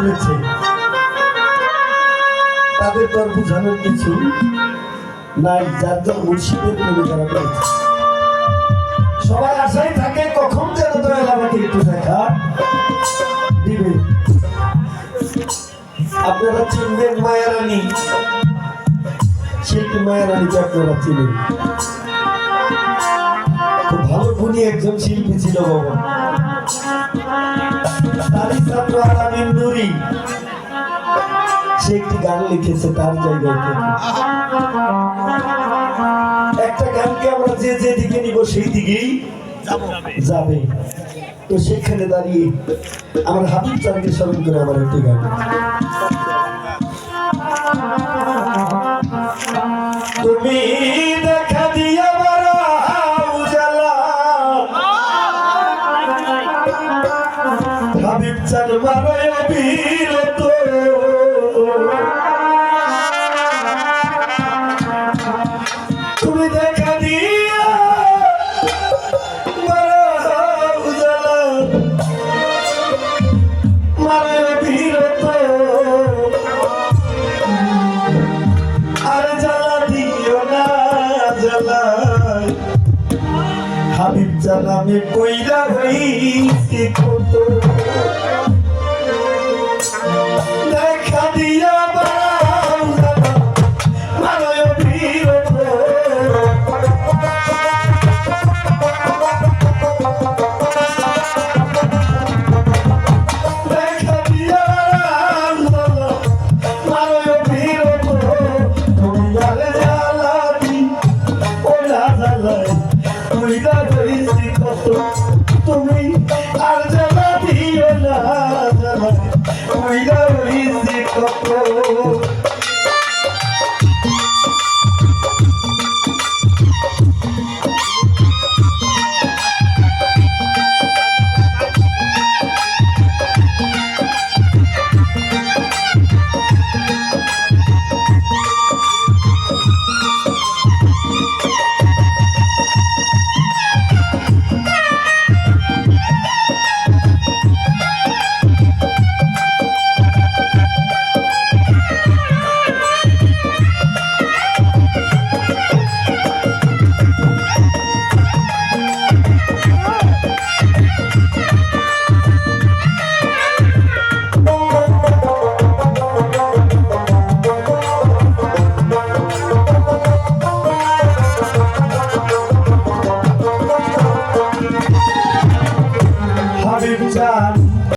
করেছে তাদের তো আর বোঝানোর কিছু নাই। যার যার মুর্শিদের প্রেমে যারা পেয়েছে সবাই আশায় থাকে কখন যেন দয়াল আমাকে একটু দেখা দিবে। আপনারা চিনবেন মায়ারানী, শিল্পী মায়ারানীকে আপনারা চিনেন। খুব ভালো গুণী একজন শিল্পী ছিল বাবা। তারই ছাত্র আলামিন নুরি সে একটি গান লিখেছে তার জায়গায় থেকে। একটা গানকে আমরা যে যেদিকে নিব সেই দিকেই যাবে। তো সেখানে দাঁড়িয়ে আমার হাবিব চাঁদকে স্মরণ করে আমার একটি গান। তুমি দেখা দিয়া হাবিব চাঁদ মারায় বিরত, তুমি দেখা দিয়া মারায় বিরত, আর জ্বালা দিও না জ্বালা হাবিব চাঁদ আমি কইরা হইছি কত, দেখা দিয়া মারায় বিরত, দেখা দিয়া মারায় বিরত, তুমি আর জ্বালাবি ওরা জ্বালায় কইরা হইছি কত, তুমি আর জ্বালা দিও না জ্বালায় কইরা হইছি কত।